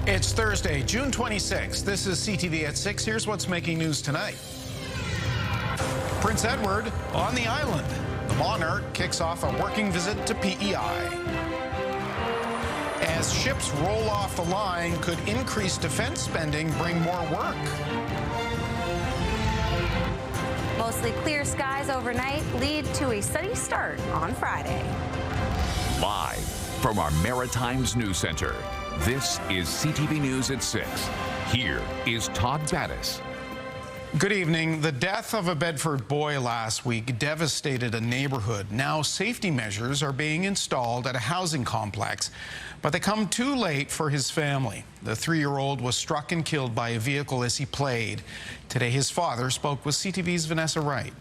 It's Thursday, June 26th. This is CTV at 6. Here's what's making news tonight. Prince Edward on the island. The monarch kicks off a working visit to PEI. As ships roll off the line, could increased defense spending bring more work? Mostly clear skies overnight lead to a sunny start on Friday. Live from our Maritimes News Center, this is CTV News at 6. Here is Todd Battis. Good evening. The death of a Bedford boy last week devastated a neighborhood. Now safety measures are being installed at a housing complex, but they come too late for his family. The 3-year-old was struck and killed by a vehicle as he played. Today, his father spoke with CTV's Vanessa Wright.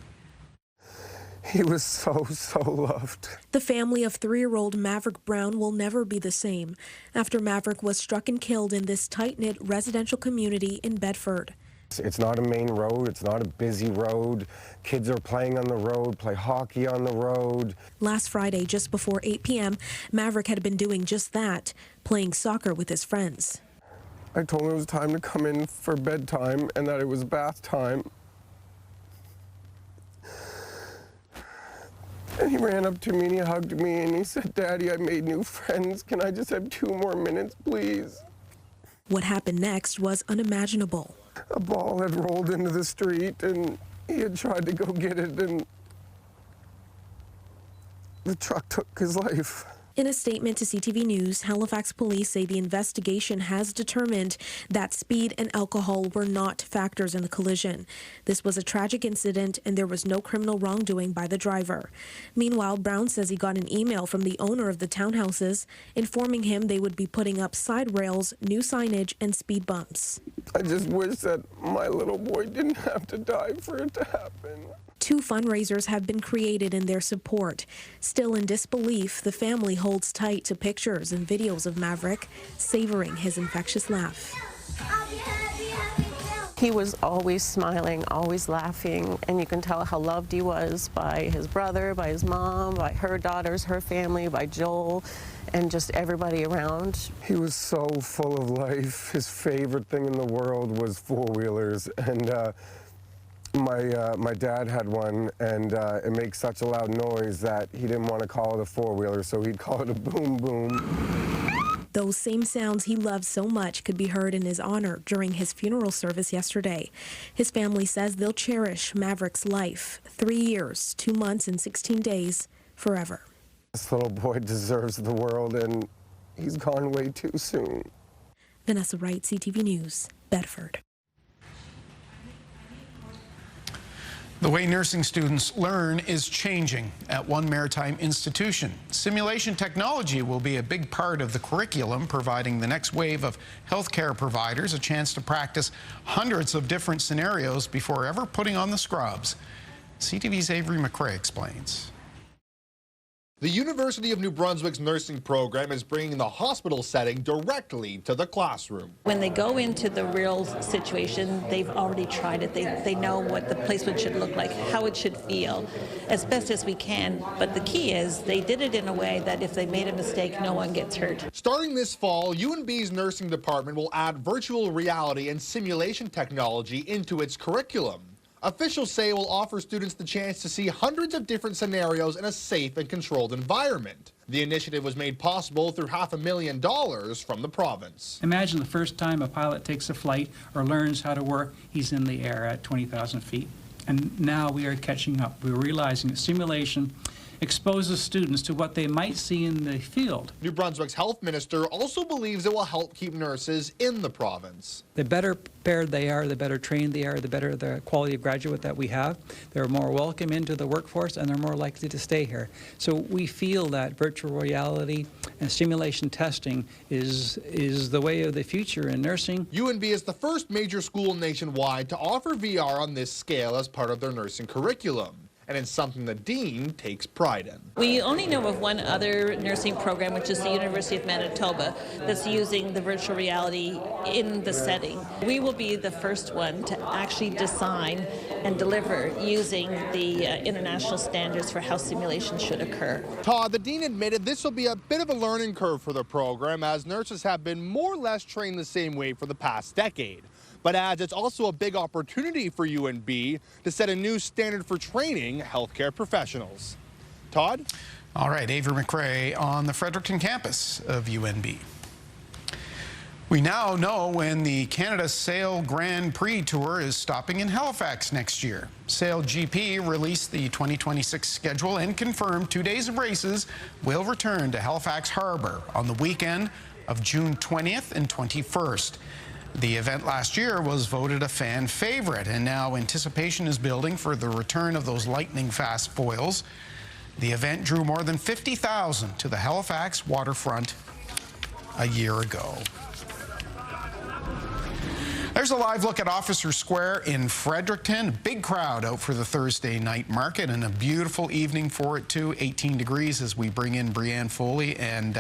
He was so loved. The family of 3-year-old Maverick Brown will never be the same after Maverick was struck and killed in this tight-knit residential community in Bedford. It's not a main road. It's not a busy road. Kids are playing on the road, play hockey on the road. Last Friday, just before 8 p.m., Maverick had been doing just that, playing soccer with his friends. I told him it was time to come in for bedtime and that it was bath time. And he ran up to me and he hugged me and he said, "Daddy, I made new friends. Can I just have 2 more minutes, please?" What happened next was unimaginable. A ball had rolled into the street and he had tried to go get it and the truck took his life. In a statement to CTV News, Halifax police say the investigation has determined that speed and alcohol were not factors in the collision. This was a tragic incident and there was no criminal wrongdoing by the driver. Meanwhile, Brown says he got an email from the owner of the townhouses informing him they would be putting up side rails, new signage, and speed bumps. I just wish that my little boy didn't have to die for it to happen. 2 fundraisers have been created in their support. Still in disbelief, the family holds tight to pictures and videos of Maverick, savoring his infectious laugh. He was always smiling, always laughing, and you can tell how loved he was by his brother, by his mom, by her daughters, her family, by Joel, and just everybody around. He was so full of life. His favorite thing in the world was 4-wheelers, and my dad had one, and it makes such a loud noise that he didn't want to call it a 4-wheeler, so he'd call it a boom boom. Those same sounds he loved so much could be heard in his honor during his funeral service yesterday. His family says they'll cherish Maverick's life, 3 years, 2 months, and 16 days, forever. This little boy deserves the world, and he's gone way too soon. Vanessa Wright, CTV News, Bedford. The way nursing students learn is changing at one maritime institution. Simulation technology will be a big part of the curriculum, providing the next wave of healthcare providers a chance to practice hundreds of different scenarios before ever putting on the scrubs. CTV's Avery McRae explains. The University of New Brunswick's nursing program is bringing the hospital setting directly to the classroom. When they go into the real situation, they've already tried it. They know what the placement should look like, how it should feel, as best as we can. But the key is they did it in a way that if they made a mistake, no one gets hurt. Starting this fall, UNB's nursing department will add virtual reality and simulation technology into its curriculum. Officials say it will offer students the chance to see hundreds of different scenarios in a safe and controlled environment. The initiative was made possible through $500,000 from the province. Imagine the first time a pilot takes a flight or learns how to work, he's in the air at 20,000 feet. And now we are catching up. We're realizing that simulation exposes students to what they might see in the field. New Brunswick's health minister also believes it will help keep nurses in the province. The better prepared they are, the better trained they are, the better the quality of graduate that we have. They're more welcome into the workforce and they're more likely to stay here. So we feel that virtual reality and simulation testing is the way of the future in nursing. UNB is the first major school nationwide to offer VR on this scale as part of their nursing curriculum. And it's something the dean takes pride in. We only know of one other nursing program, which is the University of Manitoba, that's using the virtual reality in the setting. We will be the first one to actually design and deliver using the international standards for how simulations should occur. Todd, the dean admitted this will be a bit of a learning curve for the program, as nurses have been more or less trained the same way for the past decade. But adds it's also a big opportunity for UNB to set a new standard for training healthcare professionals. Todd? All right, Avery McRae on the Fredericton campus of UNB. We now know when the Canada Sail Grand Prix Tour is stopping in Halifax next year. SailGP released the 2026 schedule and confirmed 2 days of races will return to Halifax Harbour on the weekend of June 20th and 21st. The event last year was voted a fan favorite, and now anticipation is building for the return of those lightning-fast foils. The event drew more than 50,000 to the Halifax waterfront a year ago. There's a live look at Officer Square in Fredericton. A big crowd out for the Thursday night market, and a beautiful evening for it too. 18 degrees as we bring in Brianne Foley, and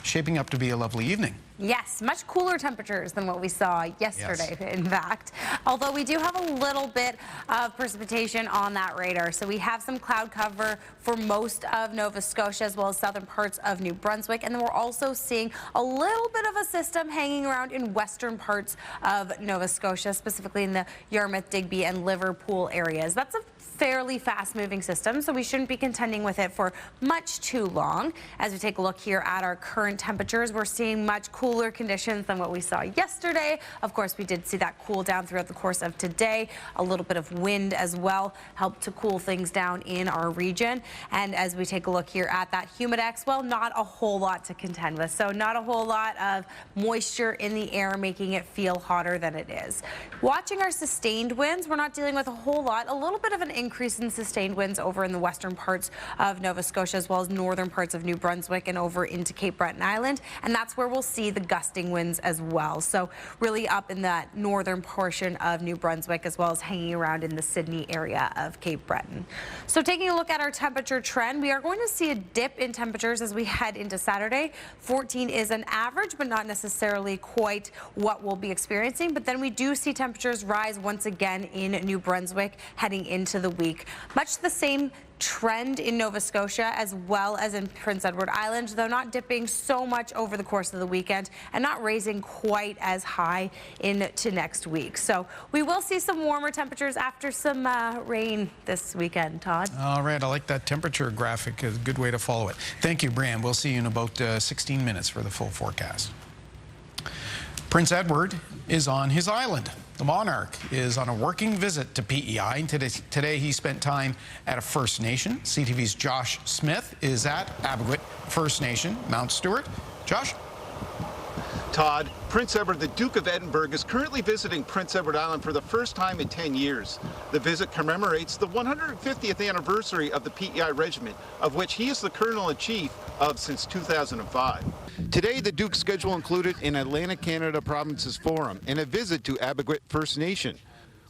shaping up to be a lovely evening. Yes, much cooler temperatures than what we saw yesterday, yes. In fact. Although we do have a little bit of precipitation on that radar. So we have some cloud cover for most of Nova Scotia as well as southern parts of New Brunswick. And then we're also seeing a little bit of a system hanging around in western parts of Nova Scotia, specifically in the Yarmouth, Digby and Liverpool areas. That's a fairly fast-moving system, so we shouldn't be contending with it for much too long. As we take a look here at our current temperatures, we're seeing much cooler conditions than what we saw yesterday. Of course, we did see that cool down throughout the course of today. A little bit of wind as well helped to cool things down in our region. And as we take a look here at that humidex, well, not a whole lot to contend with. So not a whole lot of moisture in the air, making it feel hotter than it is. Watching our sustained winds, we're not dealing with a whole lot. A little bit of an increase in sustained winds over in the western parts of Nova Scotia as well as northern parts of New Brunswick and over into Cape Breton Island, and that's where we'll see the gusting winds as well. So really up in that northern portion of New Brunswick as well as hanging around in the Sydney area of Cape Breton. So taking a look at our temperature trend, we are going to see a dip in temperatures as we head into Saturday. 14 is an average, but not necessarily quite what we'll be experiencing, but then we do see temperatures rise once again in New Brunswick heading into the week. Much the same trend in Nova Scotia as well as in Prince Edward Island, though not dipping so much over the course of the weekend and not raising quite as high into next week. So we will see some warmer temperatures after some rain this weekend, Todd. All right, I like that temperature graphic. A good way to follow it. Thank you, Brian. We'll see you in about 16 minutes for the full forecast. Prince Edward is on his island. The monarch is on a working visit to PEI, and today he spent time at a First Nation. CTV's Josh Smith is at Abigut First Nation, Mount Stewart. Josh? Todd, Prince Edward, the Duke of Edinburgh, is currently visiting Prince Edward Island for the first time in 10 years. The visit commemorates the 150th anniversary of the PEI Regiment, of which he is the Colonel-in-Chief of since 2005. Today, the Duke's schedule included an Atlantic Canada Provinces Forum and a visit to Abigut First Nation,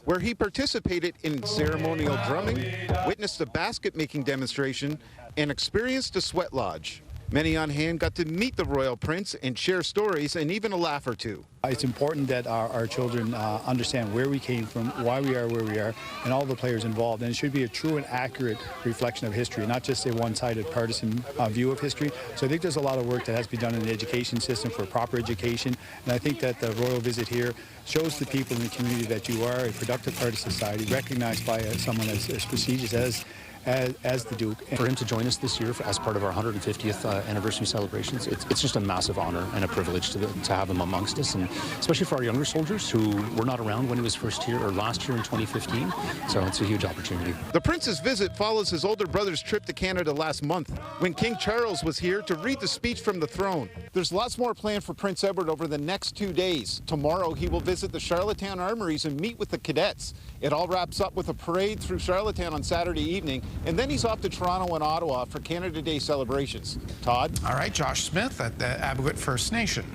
where he participated in ceremonial drumming, witnessed a basket-making demonstration, and experienced a sweat lodge. Many on hand got to meet the Royal Prince and share stories and even a laugh or two. It's important that our children understand where we came from, why we are where we are, and all the players involved. And it should be a true and accurate reflection of history, not just a one-sided partisan view of history. So I think there's a lot of work that has to be done in the education system for proper education. And I think that the royal visit here shows the people in the community that you are a productive part of society, recognized by someone as prestigious as the Duke. For him to join us this year as part of our 150th anniversary celebrations, it's just a massive honor and a privilege to have him amongst us, and especially for our younger soldiers who were not around when he was first here or last year in 2015. So it's a huge opportunity. The Prince's visit follows his older brother's trip to Canada last month when King Charles was here to read the speech from the throne. There's lots more planned for Prince Edward over the next 2 days. Tomorrow he will visit the Charlottetown Armories and meet with the cadets. It all wraps up with a parade through Charlottetown on Saturday evening, and then he's off to Toronto and Ottawa for Canada Day celebrations. Todd? All right, Josh Smith at the Abigut First Nation.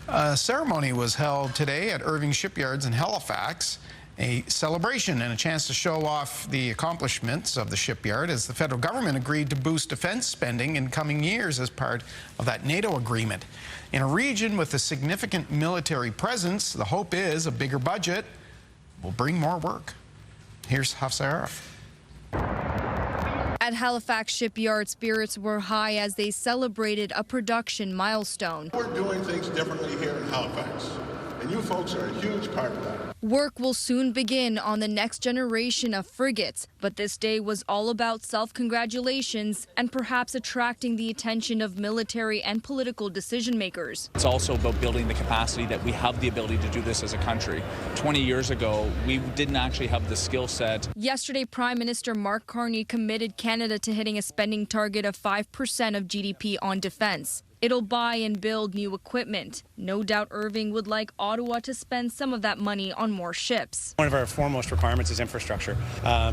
A ceremony was held today at Irving Shipyards in Halifax. A celebration and a chance to show off the accomplishments of the shipyard as the federal government agreed to boost defense spending in coming years as part of that NATO agreement. In a region with a significant military presence, the hope is a bigger budget will bring more work. Here's Hafsa Arif. At Halifax Shipyard, spirits were high as they celebrated a production milestone. We're doing things differently here in Halifax, and you folks are a huge part of that. Work will soon begin on the next generation of frigates, but this day was all about self-congratulations and perhaps attracting the attention of military and political decision makers. It's also about building the capacity that we have the ability to do this as a country. 20 years ago, we didn't actually have the skill set. Yesterday, Prime Minister Mark Carney committed Canada to hitting a spending target of 5% of GDP on defense. It'll buy and build new equipment. No doubt Irving would like Ottawa to spend some of that money on more ships. One of our foremost requirements is infrastructure.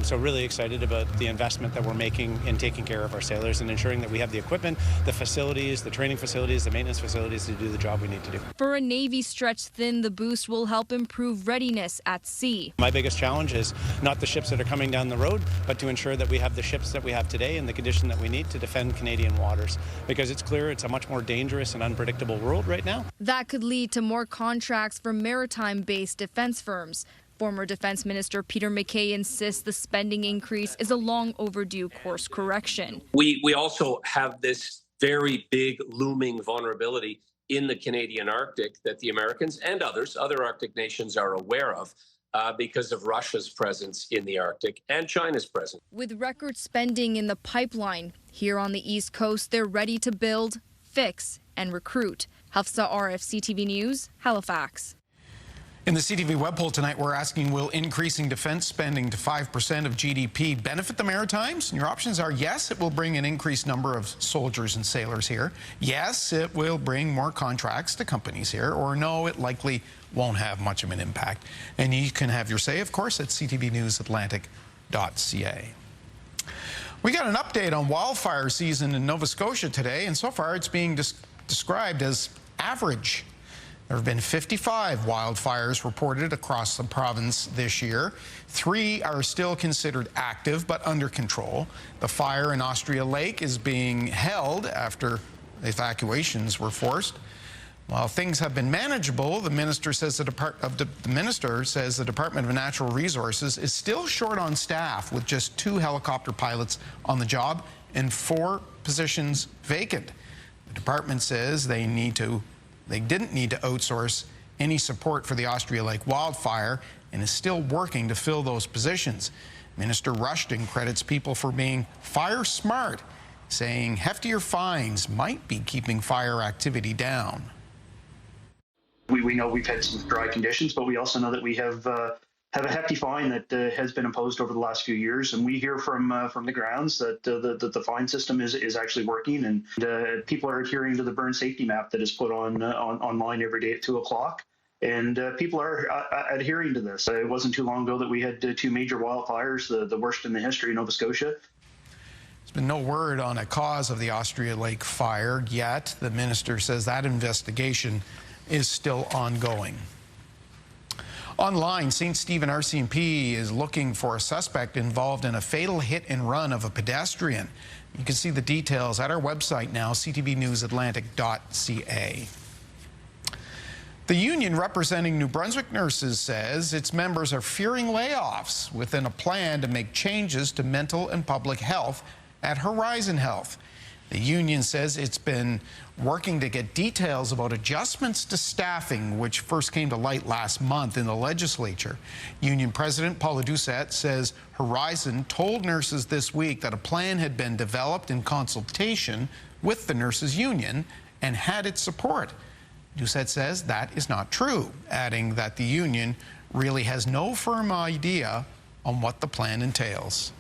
So really excited about the investment that we're making in taking care of our sailors and ensuring that we have the equipment, the facilities, the training facilities, the maintenance facilities to do the job we need to do. For a Navy stretched thin, the boost will help improve readiness at sea. My biggest challenge is not the ships that are coming down the road, but to ensure that we have the ships that we have today in the condition that we need to defend Canadian waters. Because it's clear it's a much more dangerous and unpredictable world right now. That could lead to more contracts for maritime-based defense firms. Former Defense Minister Peter MacKay insists the spending increase is a long overdue course correction. We also have this very big looming vulnerability in the Canadian Arctic that the Americans and other Arctic nations are aware of. Because of Russia's presence in the Arctic and China's presence. With record spending in the pipeline, here on the East Coast, they're ready to build, fix, and recruit. Hafsa Arif, CTV News, Halifax. In the CTV web poll tonight, we're asking, will increasing defense spending to 5% of GDP benefit the Maritimes? And your options are yes, it will bring an increased number of soldiers and sailors here. Yes, it will bring more contracts to companies here. Or no, it likely won't have much of an impact. And you can have your say, of course, at ctvnewsatlantic.ca. We got an update on wildfire season in Nova Scotia today, and so far it's being described as average. There have been 55 wildfires reported across the province this year. 3 are still considered active but under control. The fire in Austria Lake is being held after evacuations were forced. While things have been manageable, the minister says the Department of Natural Resources is still short on staff, with just 2 helicopter pilots on the job and 4 positions vacant. The department says they didn't need to outsource any support for the Austria Lake wildfire and is still working to fill those positions. Minister Rushton credits people for being fire smart, saying heftier fines might be keeping fire activity down. We know we've had some dry conditions, but we also know that we have a hefty fine that has been imposed over the last few years, and we hear from the grounds that the fine system is actually working, and people are adhering to the burn safety map that is put online every day at 2 o'clock, and people are adhering to this. It wasn't too long ago that we had 2 major wildfires, the worst in the history of Nova Scotia. There's been no word on a cause of the Austria Lake fire yet. The minister says that investigation is still ongoing. Online, St. Stephen RCMP is looking for a suspect involved in a fatal hit and run of a pedestrian. You can see the details at our website now, ctvnewsatlantic.ca. The union representing New Brunswick nurses says its members are fearing layoffs within a plan to make changes to mental and public health at Horizon Health. The union says it's been working to get details about adjustments to staffing, which first came to light last month in the legislature. Union President Paula Doucette says Horizon told nurses this week that a plan had been developed in consultation with the nurses union and had its support. Doucette says that is not true, adding that the union really has no firm idea on what the plan entails.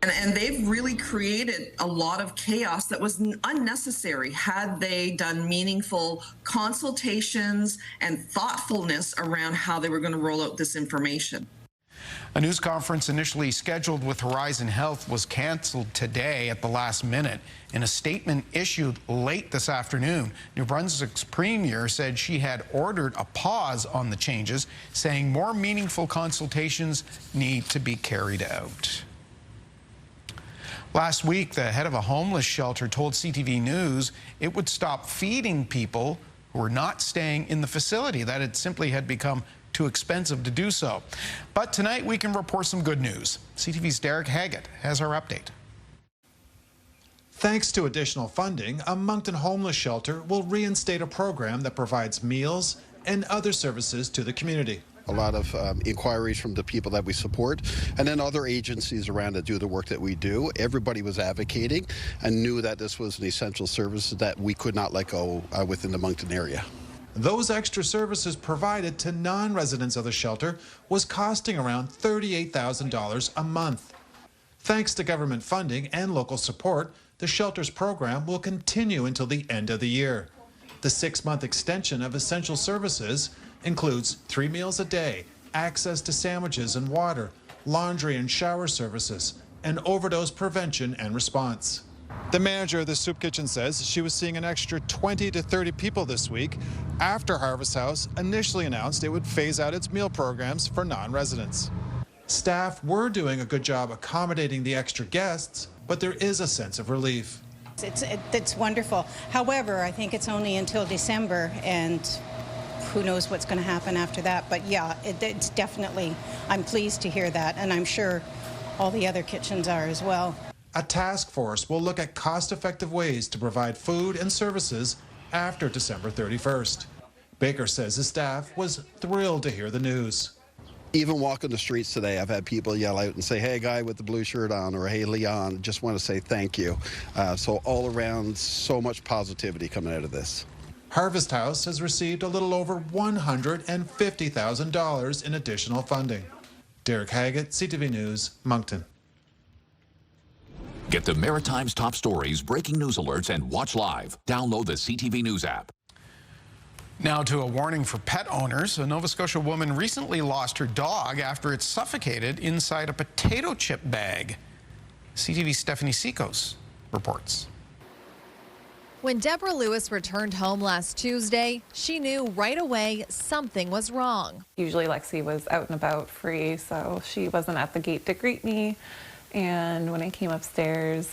And they've really created a lot of chaos that was unnecessary had they done meaningful consultations and thoughtfulness around how they were going to roll out this information. A news conference initially scheduled with Horizon Health was canceled today at the last minute. In a statement issued late this afternoon, New Brunswick's premier said she had ordered a pause on the changes, saying more meaningful consultations need to be carried out. Last week, the head of a homeless shelter told CTV News it would stop feeding people who were not staying in the facility, that it simply had become too expensive to do so. But tonight we can report some good news. CTV's Derek Haggett has our update. Thanks to additional funding, a Moncton homeless shelter will reinstate a program that provides meals and other services to the community. A lot of inquiries from the people that we support, and then other agencies around that do the work that we do. Everybody was advocating and knew that this was an essential service that we could not let go within the Moncton area. Those extra services provided to non-residents of the shelter was costing around $38,000 a month. Thanks to government funding and local support, the shelter's program will continue until the end of the year. The 6-month extension of essential services includes 3 meals a day, access to sandwiches and water, laundry and shower services, and overdose prevention and response. The manager of the soup kitchen says she was seeing an extra 20 to 30 people this week after Harvest House initially announced it would phase out its meal programs for non-residents. Staff were doing a good job accommodating the extra guests, but there is a sense of relief. It's wonderful. However, I think it's only until December, and who knows what's going to happen after that. But yeah, it's definitely, I'm pleased to hear that, and I'm sure all the other kitchens are as well. A task force will look at cost-effective ways to provide food and services after December 31st. Baker says his staff was thrilled to hear the news. Even walking the streets today, I've had people yell out and say, "Hey, guy with the blue shirt on," or "Hey, Leon, just want to say thank you." So all around, so much positivity coming out of this. Harvest House has received a little over $150,000 in additional funding. Derek Haggett, CTV News, Moncton. Get the Maritime's top stories, breaking news alerts, and watch live. Download the CTV News app. Now to a warning for pet owners. A Nova Scotia woman recently lost her dog after it suffocated inside a potato chip bag. CTV's Stephanie Seikos reports. When Deborah Lewis returned home last Tuesday, she knew right away something was wrong. Usually Lexi was out and about free, so she wasn't at the gate to greet me. And when I came upstairs,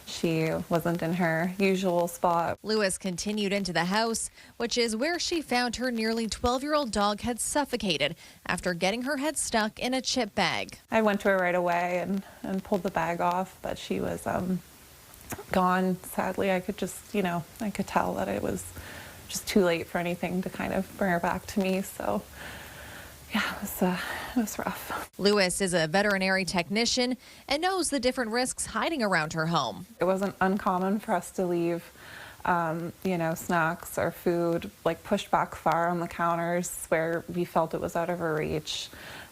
she wasn't in her usual spot. Lewis continued into the house, which is where she found her nearly 12-year-old dog had suffocated after getting her head stuck in a chip bag. I went to her right away and pulled the bag off, but she was gone. Sadly, I could just, I could tell that it was just too late for anything to kind of bring her back to me. So yeah, it was rough. Lewis is a veterinary technician and knows the different risks hiding around her home. It wasn't uncommon for us to leave, snacks or food like pushed back far on the counters where we felt it was out of her reach.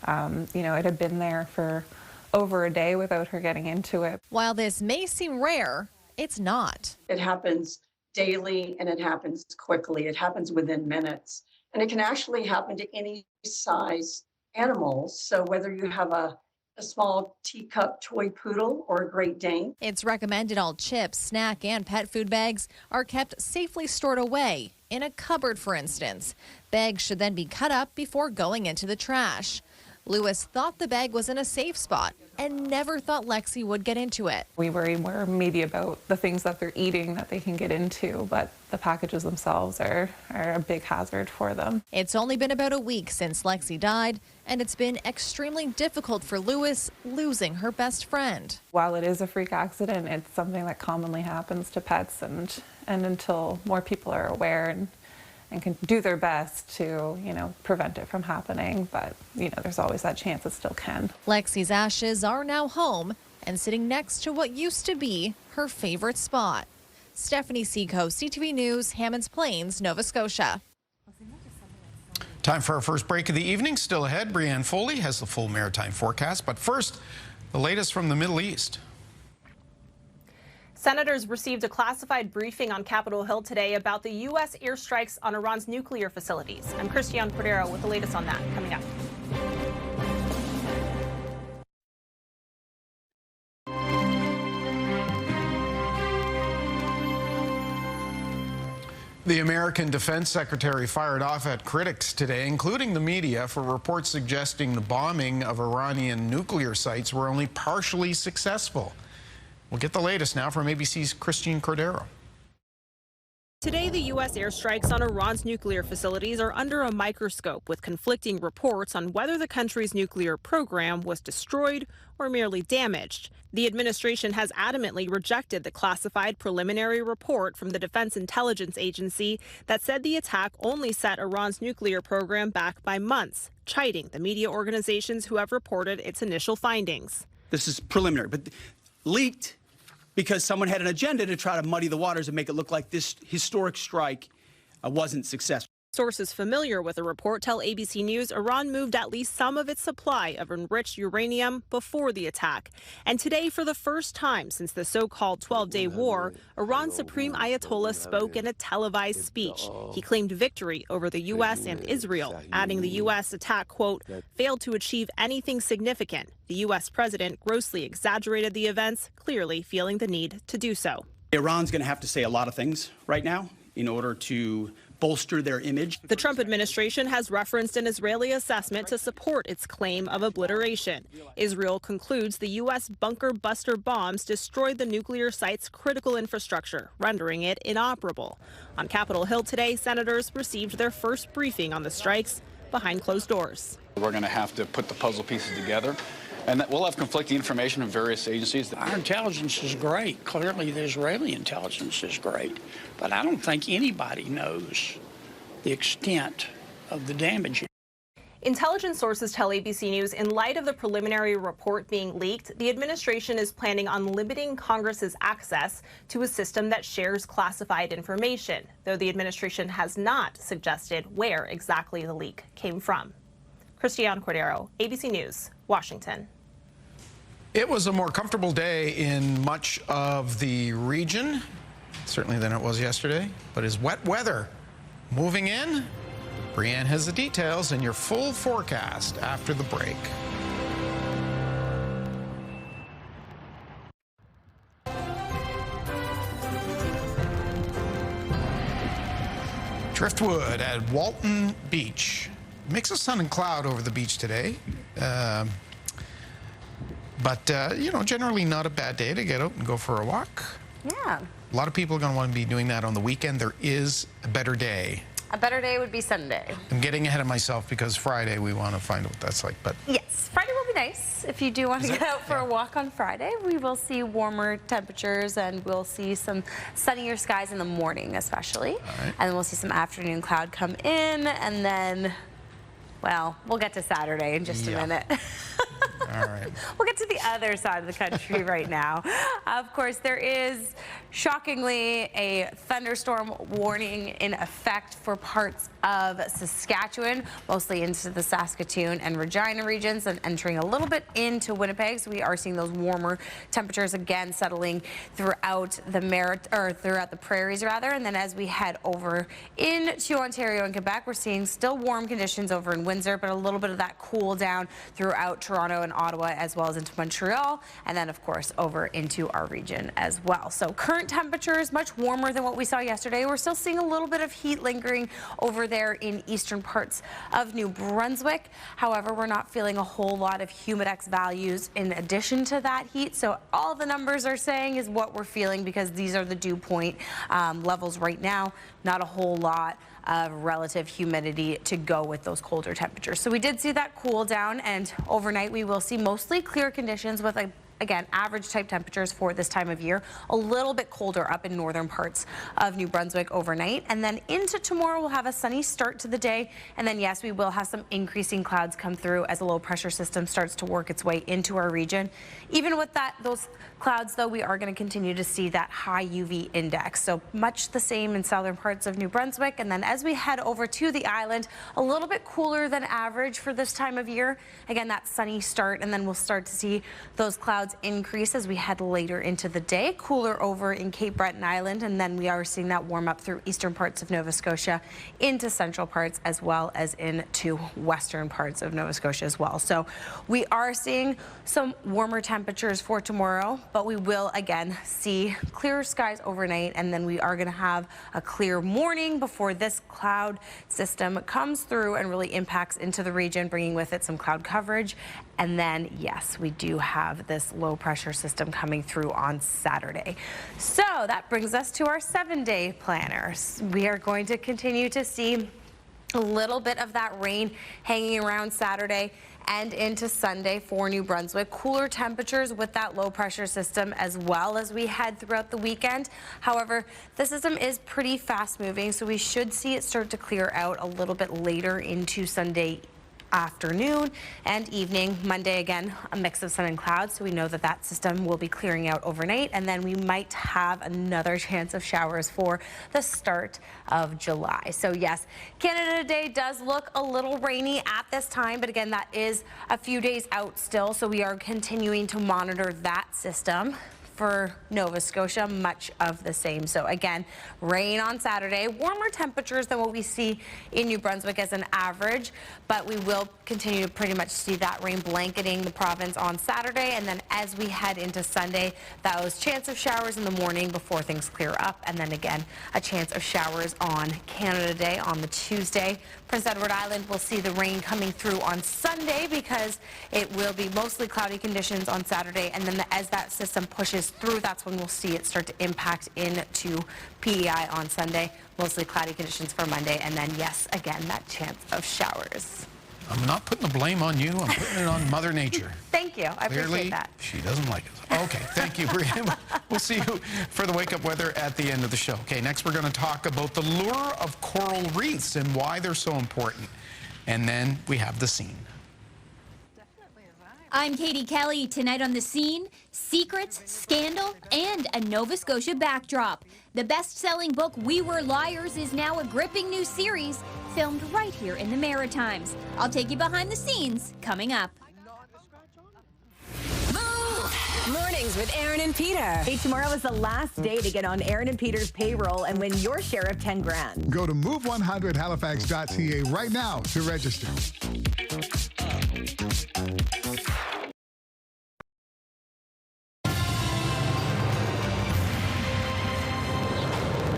It had been there for over a day without her getting into it. While this may seem rare, it's not. It happens daily and it happens quickly. It happens within minutes. And it can actually happen to any size animals. So whether you have a small teacup toy poodle or a Great Dane. It's recommended all chips, snack, and pet food bags are kept safely stored away, in a cupboard, for instance. Bags should then be cut up before going into the trash. Lewis thought the bag was in a safe spot and never thought Lexi would get into it. We worry more maybe about the things that they're eating that they can get into, but the packages themselves are a big hazard for them. It's only been about a week since Lexi died, and it's been extremely difficult for Lewis losing her best friend. While it is a freak accident, it's something that commonly happens to pets, and until more people are aware and can do their best to, prevent it from happening. But, there's always that chance it still can. Lexi's ashes are now home and sitting next to what used to be her favorite spot. Stephanie Seikos, CTV News, Hammonds Plains, Nova Scotia. Time for our first break of the evening. Still ahead, Brianne Foley has the full maritime forecast. But first, the latest from the Middle East. Senators received a classified briefing on Capitol Hill today about the U.S. airstrikes on Iran's nuclear facilities. I'm Christiane Cordero with the latest on that coming up. The American Defense Secretary fired off at critics today, including the media, for reports suggesting the bombing of Iranian nuclear sites were only partially successful. We'll get the latest now from ABC's Christine Cordero. Today, the U.S. airstrikes on Iran's nuclear facilities are under a microscope, with conflicting reports on whether the country's nuclear program was destroyed or merely damaged. The administration has adamantly rejected the classified preliminary report from the Defense Intelligence Agency that said the attack only set Iran's nuclear program back by months, chiding the media organizations who have reported its initial findings. This is preliminary, but leaked because someone had an agenda to try to muddy the waters and make it look like this historic strike wasn't successful. Sources familiar with the report tell ABC News Iran moved at least some of its supply of enriched uranium before the attack. And today, for the first time since the so-called 12-day war, Iran's Supreme Ayatollah spoke in a televised speech. He claimed victory over the U.S. and Israel, adding the U.S. attack, quote, failed to achieve anything significant. The U.S. president grossly exaggerated the events, clearly feeling the need to do so. Iran's going to have to say a lot of things right now in order to bolster their image. The Trump administration has referenced an Israeli assessment to support its claim of obliteration. Israel concludes the U.S. bunker buster bombs destroyed the nuclear site's critical infrastructure, rendering it inoperable. On Capitol Hill today, senators received their first briefing on the strikes behind closed doors. We're going to have to put the puzzle pieces together, and we'll have conflicting information from various agencies. Our intelligence is great. Clearly, the Israeli intelligence is great. But I don't think anybody knows the extent of the damage. Intelligence sources tell ABC News in light of the preliminary report being leaked, the administration is planning on limiting Congress's access to a system that shares classified information, though the administration has not suggested where exactly the leak came from. Christiane Cordero, ABC News, Washington. It was a more comfortable day in much of the region, certainly than it was yesterday, but is wet weather moving in? Brianne has the details and your full forecast after the break. Driftwood at Walton Beach. Mix of sun and cloud over the beach today. But you know, generally not a bad day to get out and go for a walk. Yeah. A lot of people are going to want to be doing that on the weekend. There is a better day. A better day would be Sunday. I'm getting ahead of myself because Friday we want to find out what that's like. But yes, Friday will be nice. If you do want to get out for a walk on Friday, we will see warmer temperatures and we'll see some sunnier skies in the morning especially. And then we'll see some afternoon cloud come in and then, well, we'll get to Saturday in just a minute. All right. We'll get to the other side of the country right now. Of course, there is shockingly a thunderstorm warning in effect for parts of Saskatchewan, mostly into the Saskatoon and Regina regions and entering a little bit into Winnipeg. So we are seeing those warmer temperatures again settling throughout the throughout the prairies rather. And then as we head over into Ontario and Quebec, we're seeing still warm conditions over in Windsor, but a little bit of that cool down throughout Toronto and Ottawa as well as into Montreal, and then of course over into our region as well. So current temperatures much warmer than what we saw yesterday. We're still seeing a little bit of heat lingering over there in eastern parts of New Brunswick. However, we're not feeling a whole lot of humidex values in addition to that heat. So all the numbers are saying is what we're feeling because these are the dew point levels right now. Not a whole lot of relative humidity to go with those colder temperatures. So we did see that cool down, and overnight we will see mostly clear conditions with again, average type temperatures for this time of year. A little bit colder up in northern parts of New Brunswick overnight. And then into tomorrow, we'll have a sunny start to the day. And then, yes, we will have some increasing clouds come through as a low pressure system starts to work its way into our region. Even with those clouds, though, we are going to continue to see that high UV index. So much the same in southern parts of New Brunswick. And then as we head over to the island, a little bit cooler than average for this time of year. Again, that sunny start, and then we'll start to see those clouds increase as we head later into the day. Cooler over in Cape Breton Island, and then we are seeing that warm up through eastern parts of Nova Scotia into central parts as well as into western parts of Nova Scotia as well. So we are seeing some warmer temperatures for tomorrow, but we will again see clearer skies overnight, and then we are going to have a clear morning before this cloud system comes through and really impacts into the region, bringing with it some cloud coverage. And then, yes, we do have this low pressure system coming through on Saturday. So that brings us to our 7-day planners. We are going to continue to see a little bit of that rain hanging around Saturday and into Sunday for New Brunswick. Cooler temperatures with that low pressure system as well as we head throughout the weekend. However, the system is pretty fast moving, so we should see it start to clear out a little bit later into Sunday afternoon and evening. Monday, again, a mix of sun and clouds, so we know that that system will be clearing out overnight, and then we might have another chance of showers for the start of July. So yes, Canada Day does look a little rainy at this time, but again, that is a few days out still, so we are continuing to monitor that system. For Nova Scotia, much of the same. So again, rain on Saturday, warmer temperatures than what we see in New Brunswick as an average, but we will continue to pretty much see that rain blanketing the province on Saturday. And then as we head into Sunday, those chance of showers in the morning before things clear up. And then again, a chance of showers on Canada Day on the Tuesday. Prince Edward Island will see the rain coming through on Sunday because it will be mostly cloudy conditions on Saturday. And then as that system pushes through, that's when we'll see it start to impact into PEI on Sunday. Mostly cloudy conditions for Monday. And then, yes, again, that chance of showers. I'm not putting the blame on you. I'm putting it on Mother Nature. Thank you. I appreciate that. She doesn't like it. Okay, thank you, Brian. We'll see you for the wake-up weather at the end of the show. Okay, next we're going to talk about the lure of coral reefs and why they're so important. And then we have the scene. I'm Katie Kelly. Tonight on The Scene, secrets, scandal, and a Nova Scotia backdrop. The best-selling book We Were Liars is now a gripping new series filmed right here in the Maritimes. I'll take you behind the scenes coming up. Mornings with Aaron and Peter. Hey, tomorrow is the last day to get on Aaron and Peter's payroll and win your share of 10 grand. Go to move100halifax.ca right now to register.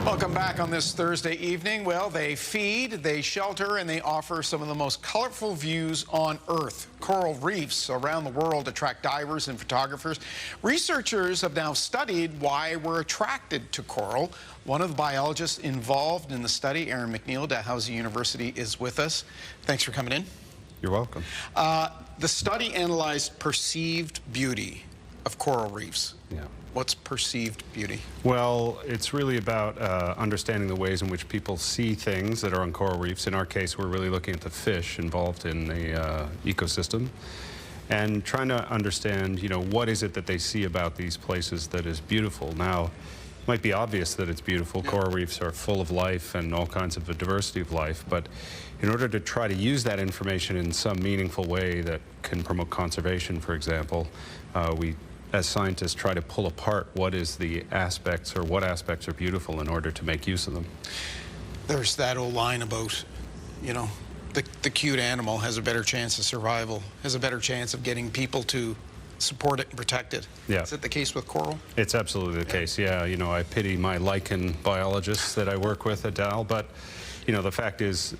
Welcome back on this Thursday evening. Well, they feed, they shelter, and they offer some of the most colorful views on Earth. Coral reefs around the world attract divers and photographers. Researchers have now studied why we're attracted to coral. One of the biologists involved in the study, Aaron McNeil, Dalhousie University, is with us. Thanks for coming in. You're welcome. The study analyzed perceived beauty of coral reefs. Yeah. What's perceived beauty? Well, it's really about understanding the ways in which people see things that are on coral reefs. In our case, we're really looking at the fish involved in the ecosystem and trying to understand, what is it that they see about these places that is beautiful. Now, it might be obvious that it's beautiful. Coral reefs are full of life and all kinds of a diversity of life, but in order to try to use that information in some meaningful way that can promote conservation, for example, we as scientists try to pull apart what is the aspects or what aspects are beautiful in order to make use of them. There's that old line about, the cute animal has a better chance of survival, has a better chance of getting people to support it and protect it. Yeah. Is it the case with coral? It's absolutely the case, yeah. I pity my lichen biologists that I work with at Dal, but the fact is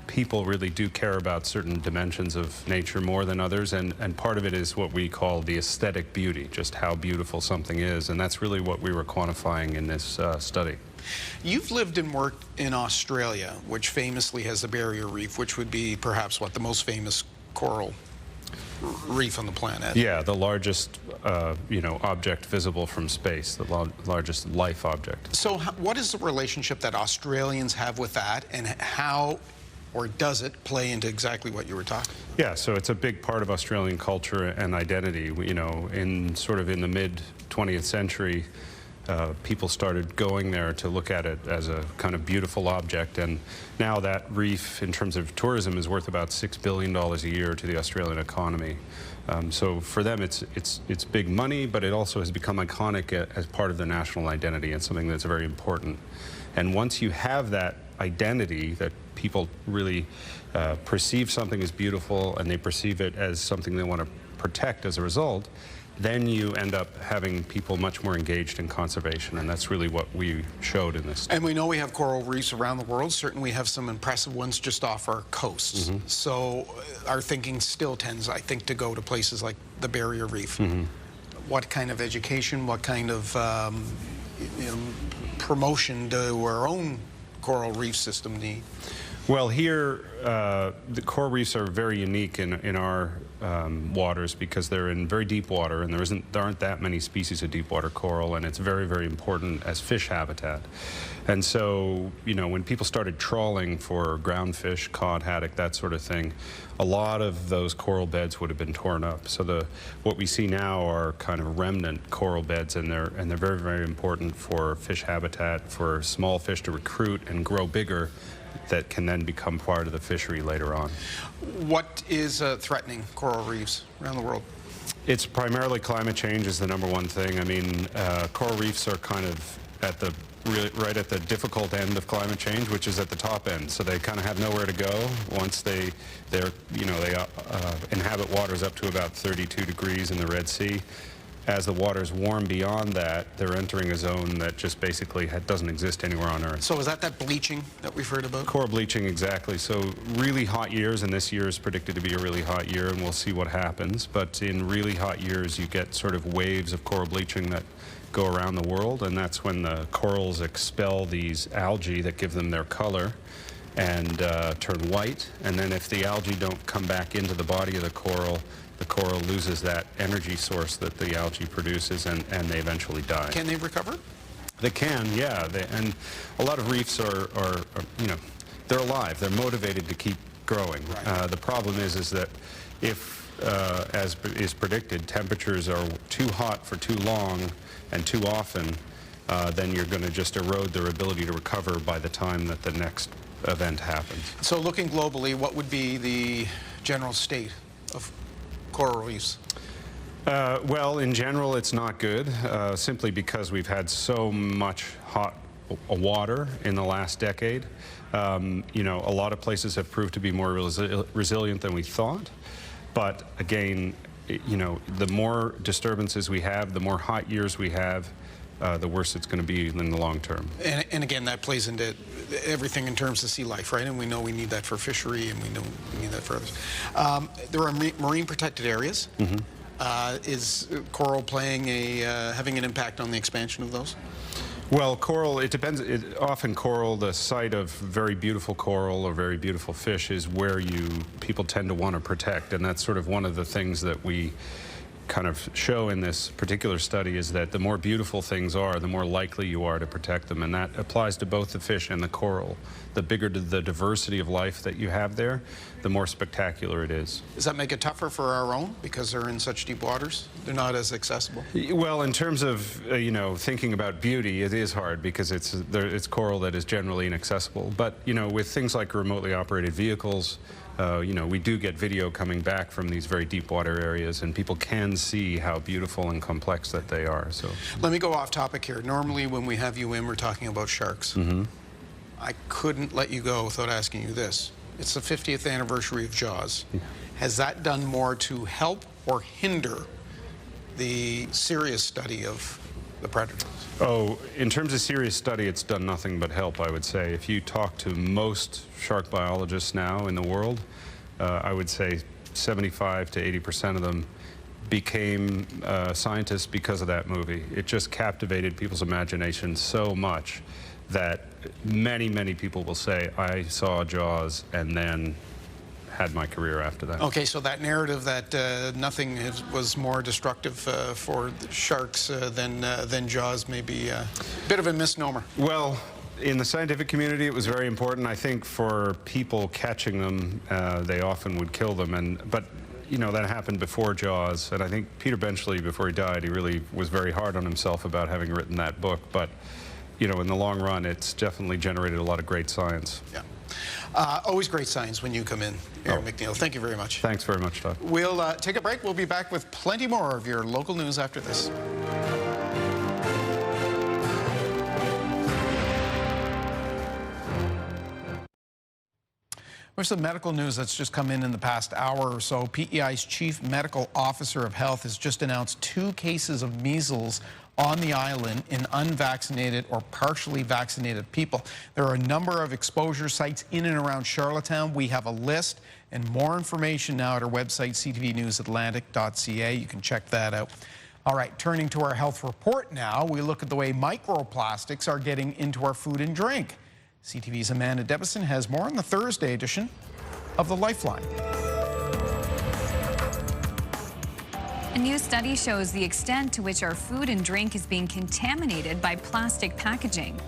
people really do care about certain dimensions of nature more than others, and part of it is what we call the aesthetic beauty, just how beautiful something is, and that's really what we were quantifying in this study. You've lived and worked in Australia, which famously has the Barrier Reef, which would be perhaps the most famous coral reef on the planet. Yeah, the largest, object visible from space, the largest life object. So what is the relationship that Australians have with that, and how, or does it play into exactly what you were talking about? Yeah, so it's a big part of Australian culture and identity. In the mid-20th century, people started going there to look at it as a kind of beautiful object, and now that reef, in terms of tourism, is worth about $6 billion a year to the Australian economy. So for them, it's big money, but it also has become iconic as part of the national identity and something that's very important. And once you have that identity, that people really perceive something as beautiful and they perceive it as something they want to protect as a result, then you end up having people much more engaged in conservation, and that's really what we showed in this. And we know we have coral reefs around the world. Certainly we have some impressive ones just off our coasts. So our thinking still tends, I think, to go to places like the Barrier Reef. what kind of education, what kind of promotion do our own coral reef system need? Well, here, the coral reefs are very unique in our waters because they're in very deep water, and there aren't that many species of deep water coral, and it's very, very important as fish habitat. And so, when people started trawling for groundfish, cod, haddock, that sort of thing, a lot of those coral beds would have been torn up. So what we see now are kind of remnant coral beds, and they're very, very important for fish habitat, for small fish to recruit and grow bigger, that can then become part of the fishery later on. What is threatening coral reefs around the world? It's primarily climate change is the #1 thing. I mean, coral reefs are kind of right at the difficult end of climate change, which is at the top end. So they kind of have nowhere to go once they inhabit waters up to about 32 degrees in the Red Sea. As the waters warm beyond that, they're entering a zone that just basically doesn't exist anywhere on Earth. So is that bleaching that we've heard about? Coral bleaching, exactly. So really hot years, and this year is predicted to be a really hot year, and we'll see what happens. But in really hot years, you get sort of waves of coral bleaching that go around the world, and that's when the corals expel these algae that give them their color and turn white. And then if the algae don't come back into the body of the coral loses that energy source that the algae produces, and they eventually die. Can they recover? They can, yeah. And a lot of reefs are they're alive. They're motivated to keep growing. Right. The problem is that if, as is predicted, temperatures are too hot for too long and too often, then you're going to just erode their ability to recover by the time that the next event happens. So looking globally, what would be the general state of coral reefs? Well, in general, it's not good, simply because we've had so much hot water in the last decade. A lot of places have proved to be more resilient than we thought. But again, the more disturbances we have, the more hot years we have, the worse it's going to be in the long term. And again, that plays into everything in terms of sea life, right? And we know we need that for fishery, and we know we need that for others. There are marine protected areas. Mm-hmm. Is coral having an impact on the expansion of those? Well, coral, it depends. Often coral, the site of very beautiful coral or very beautiful fish is where people tend to want to protect, and that's sort of one of the things that we kind of show in this particular study is that the more beautiful things are, the more likely you are to protect them, and that applies to both the fish and the coral. The bigger the diversity of life that you have there, the more spectacular it is. Does that make it tougher for our own because they're in such deep waters? They're not as accessible? Well, in terms of thinking about beauty, it is hard because it's coral that is generally inaccessible. But with things like remotely operated vehicles, we do get video coming back from these very deep water areas, and people can see how beautiful and complex that they are. So let me go off topic here. Normally when we have you in, we're talking about sharks. Mm-hmm. I couldn't let you go without asking you this. It's the 50th anniversary of Jaws. Yeah. Has that done more to help or hinder the serious study of the predators? Oh, in terms of serious study, it's done nothing but help, I would say. If you talk to most shark biologists now in the world, I would say 75 to 80% of them became scientists because of that movie. It just captivated people's imagination so much that many, many people will say, I saw Jaws and then had my career after that. Okay, so that narrative that nothing was more destructive for sharks than Jaws may be a bit of a misnomer. Well, in the scientific community, it was very important. I think for people catching them, they often would kill them. But that happened before Jaws. And I think Peter Benchley, before he died, he really was very hard on himself about having written that book. But, in the long run, it's definitely generated a lot of great science. Yeah. Always great science when you come in, Aaron McNeil. Thank you very much. Thanks very much, Todd. We'll take a break. We'll be back with plenty more of your local news after this. There's some medical news that's just come in the past hour or so. PEI's Chief Medical Officer of Health has just announced 2 cases of measles on the island in unvaccinated or partially vaccinated people. There are a number of exposure sites in and around Charlottetown. We have a list and more information now at our website, ctvnewsatlantic.ca. You can check that out. All right, turning to our health report now, we look at the way microplastics are getting into our food and drink. CTV's Amanda Debison has more on the Thursday edition of The Lifeline. A new study shows the extent to which our food and drink is being contaminated by plastic packaging.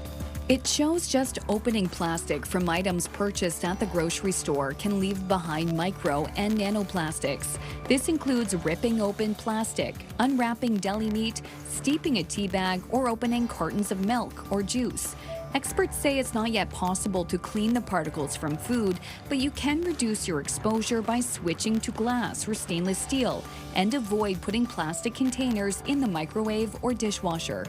It shows just opening plastic from items purchased at the grocery store can leave behind micro and nanoplastics. This includes ripping open plastic, unwrapping deli meat, steeping a tea bag, or opening cartons of milk or juice. Experts say it's not yet possible to clean the particles from food, but you can reduce your exposure by switching to glass or stainless steel and avoid putting plastic containers in the microwave or dishwasher.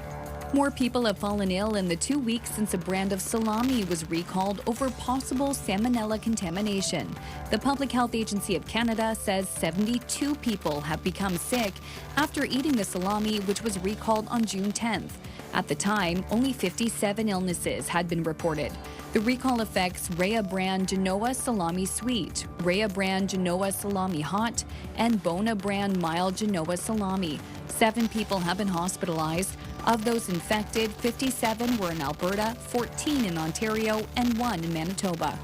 More people have fallen ill in the 2 weeks since a brand of salami was recalled over possible salmonella contamination. The Public Health Agency of Canada says 72 people have become sick after eating the salami, which was recalled on June 10th. At the time, only 57 illnesses had been reported. The recall affects Rhea brand Genoa Salami Sweet, Rhea brand Genoa Salami Hot, and Bona brand Mild Genoa Salami. 7 people have been hospitalized. Of those infected, 57 were in Alberta, 14 in Ontario, and 1 in Manitoba.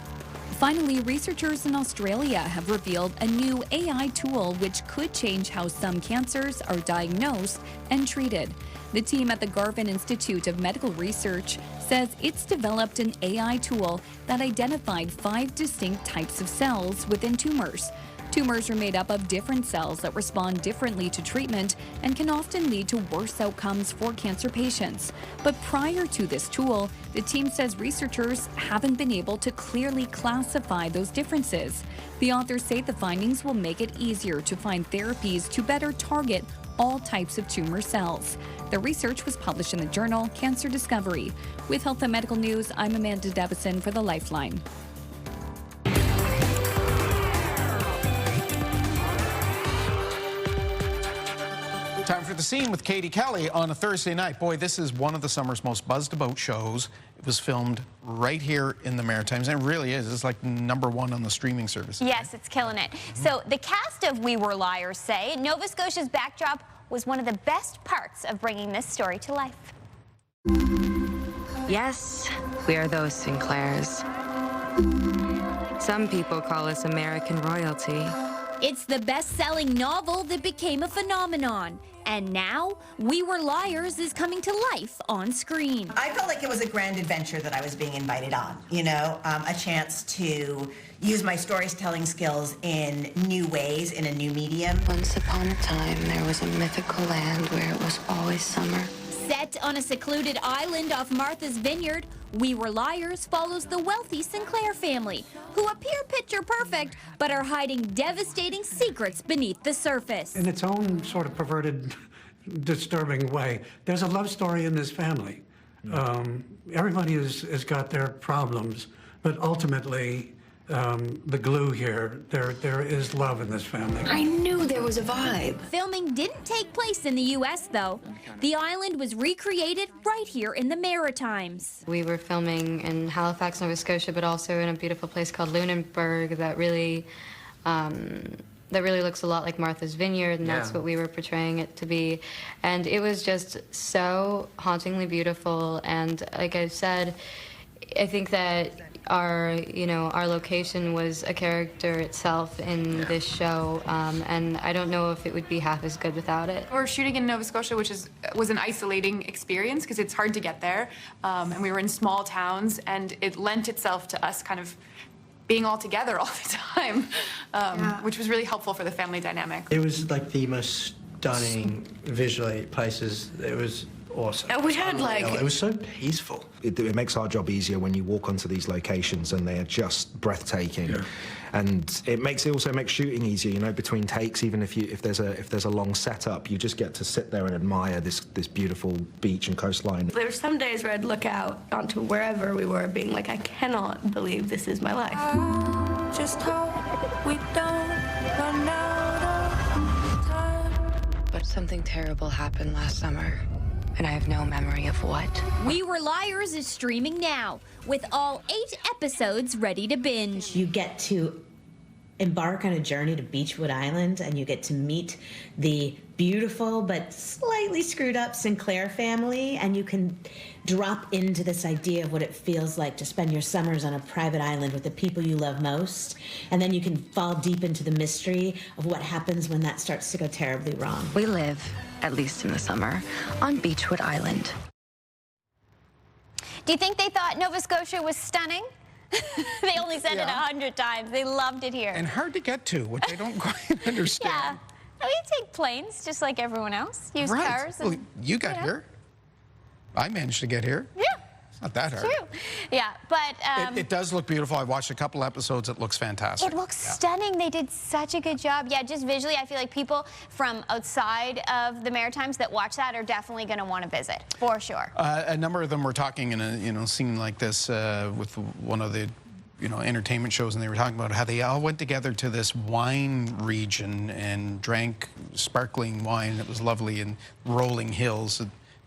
Finally, researchers in Australia have revealed a new AI tool which could change how some cancers are diagnosed and treated. The team at the Garvan Institute of Medical Research says it's developed an AI tool that identified 5 distinct types of cells within tumors. Tumors are made up of different cells that respond differently to treatment and can often lead to worse outcomes for cancer patients. But prior to this tool, the team says researchers haven't been able to clearly classify those differences. The authors say the findings will make it easier to find therapies to better target all types of tumor cells. The research was published in the journal Cancer Discovery. With Health and Medical News, I'm Amanda Debison for The Lifeline. Time for The Scene with Katie Kelly on a Thursday night. Boy, this is one of the summer's most buzzed about shows. It was filmed right here in the Maritimes, and it really is. It's like #1 on the streaming service. Yes, it's killing it. So the cast of We Were Liars say Nova Scotia's backdrop was one of the best parts of bringing this story to life. Yes, we are those Sinclairs. Some people call us American royalty. It's the best-selling novel that became a phenomenon. And now, We Were Liars is coming to life on screen. I felt like it was a grand adventure that I was being invited on, you know, a chance to use my storytelling skills in new ways, in a new medium. Once upon a time, there was a mythical land where it was always summer. Set on a secluded island off Martha's Vineyard, We Were Liars follows the wealthy Sinclair family, who appear picture perfect, but are hiding devastating secrets beneath the surface. In its own sort of perverted, disturbing way, there's a love story in this family. Everybody has got their problems, but ultimately, the glue here, there is love in this family. I knew there was a vibe. Filming didn't take place in the U.S., though. The island was recreated right here in the Maritimes. We were filming in Halifax, Nova Scotia, but also in a beautiful place called Lunenburg that really looks a lot like Martha's Vineyard, and that's what we were portraying it to be. And it was just so hauntingly beautiful. And like I said, I think that our location was a character itself in this show, and I don't know if it would be half as good without it. We're shooting in Nova Scotia, which was an isolating experience because it's hard to get there, and we were in small towns, and it lent itself to us kind of being all together all the time, which was really helpful for the family dynamic. It was like the most stunning visually places. It was awesome. We had it was so peaceful. It makes our job easier when you walk onto these locations and they are just breathtaking. Yeah. And it also makes shooting easier, you know, between takes. Even if there's a long setup, you just get to sit there and admire this beautiful beach and coastline. There were some days where I'd look out onto wherever we were, being like, I cannot believe this is my life. Just hope we don't run out of time. But something terrible happened last summer, and I have no memory of what. We Were Liars is streaming now, with all 8 episodes ready to binge. You get to embark on a journey to Beechwood Island and you get to meet the beautiful but slightly screwed up Sinclair family, and you can drop into this idea of what it feels like to spend your summers on a private island with the people you love most, and then you can fall deep into the mystery of what happens when that starts to go terribly wrong. We live, at least in the summer, on Beechwood Island. Do you think they thought Nova Scotia was stunning? They only said it 100 times. They loved it here. And hard to get to, which I don't quite understand. Yeah. No, you take planes just like everyone else. Use cars. And, well, you got here. I managed to get here. Yeah. It's not that hard. True. Yeah, but it does look beautiful. I watched a couple episodes. It looks fantastic. It looks stunning. They did such a good job. Yeah, just visually, I feel like people from outside of the Maritimes that watch that are definitely going to want to visit, for sure. A number of them were talking in a scene like this with one of the entertainment shows, and they were talking about how they all went together to this wine region and drank sparkling wine. It was lovely in rolling hills.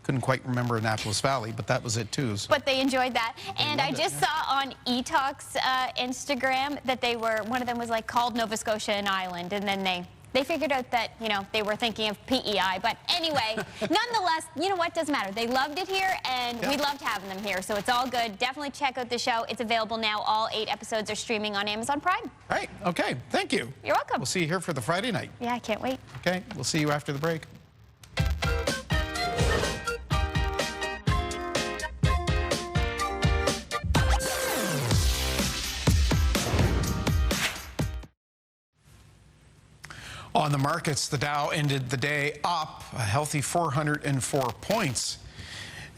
Couldn't quite remember Annapolis Valley, but that was it too. So. But they enjoyed that. And I just saw on eTalk's Instagram that one of them was like called Nova Scotia an island, and then they figured out that, they were thinking of PEI. But anyway, nonetheless, you know what, doesn't matter. They loved it here, and we loved having them here, so it's all good. Definitely check out the show. It's available now. All 8 episodes are streaming on Amazon Prime. Right, okay, thank you. You're welcome. We'll see you here for the Friday night. Yeah, I can't wait. Okay, we'll see you after the break. On the markets, the Dow ended the day up a healthy 404 points.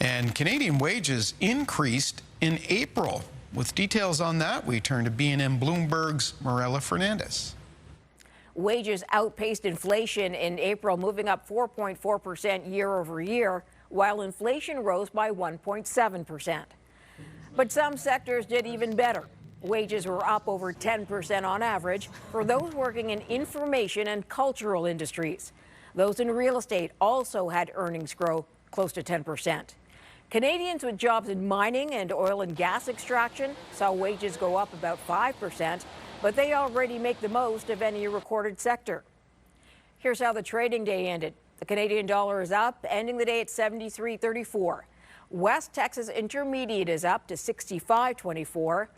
And Canadian wages increased in April. With details on that, we turn to B&M Bloomberg's Marella Fernandez. Wages outpaced inflation in April, moving up 4.4% year over year, while inflation rose by 1.7%. But some sectors did even better. Wages were up over 10% on average for those working in information and cultural industries. Those in real estate also had earnings grow close to 10%. Canadians with jobs in mining and oil and gas extraction saw wages go up about 5%, but they already make the most of any recorded sector. Here's how the trading day ended. The Canadian dollar is up, ending the day at 73.34. West Texas Intermediate is up to 65.24.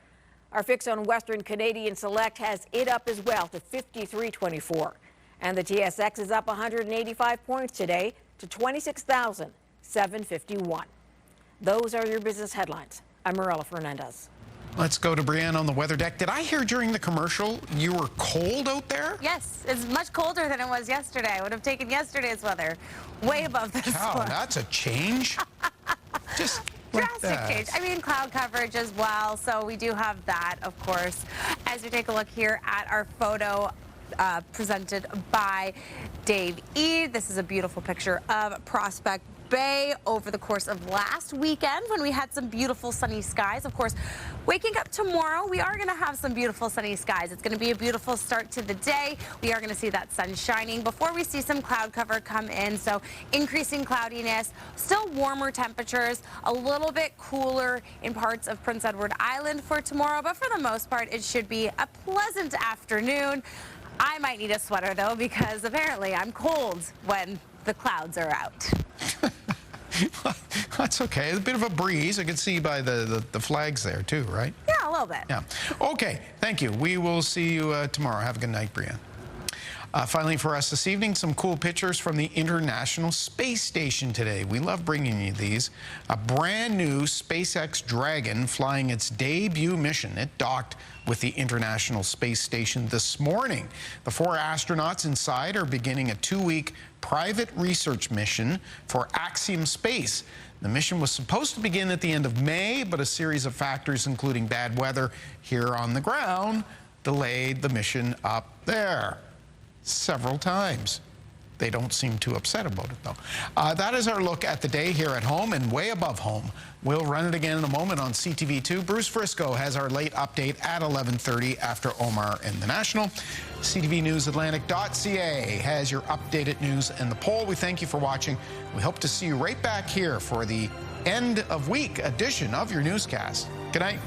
Our fix on Western Canadian Select has it up as well to 53.24. And the TSX is up 185 points today to 26,751. Those are your business headlines. I'm Marella Fernandez. Let's go to Brianne on the weather deck. Did I hear during the commercial you were cold out there? Yes, it's much colder than it was yesterday. I would have taken yesterday's weather way above this one. That's a change. Just drastic change. I mean, cloud coverage as well, so we do have that, of course. As we take a look here at our photo presented by Dave E. This is a beautiful picture of Prospect Bay over the course of last weekend when we had some beautiful sunny skies. Of course, waking up tomorrow, we are going to have some beautiful sunny skies. It's going to be a beautiful start to the day. We are going to see that sun shining before we see some cloud cover come in. So increasing cloudiness, still warmer temperatures, a little bit cooler in parts of Prince Edward Island for tomorrow. But for the most part, it should be a pleasant afternoon. I might need a sweater, though, because apparently I'm cold when the clouds are out. That's okay. A bit of a breeze. I can see by the flags there, too, right? Yeah, a little bit. Yeah. Okay. Thank you. We will see you tomorrow. Have a good night, Brianne. Finally, for us this evening, some cool pictures from the International Space Station today. We love bringing you these. A brand new SpaceX Dragon flying its debut mission. It docked with the International Space Station this morning. The 4 astronauts inside are beginning a 2-week private research mission for Axiom Space. The mission was supposed to begin at the end of May, but a series of factors, including bad weather here on the ground, delayed the mission up there several times. They don't seem too upset about it, though. That is our look at the day here at home and way above home. We'll run it again in a moment on CTV2. Bruce Frisco has our late update at 11:30 after Omar and the National. CTV News Atlantic.ca has your updated news and the poll. We thank you for watching. We hope to see you right back here for the end of week edition of your newscast. Good night.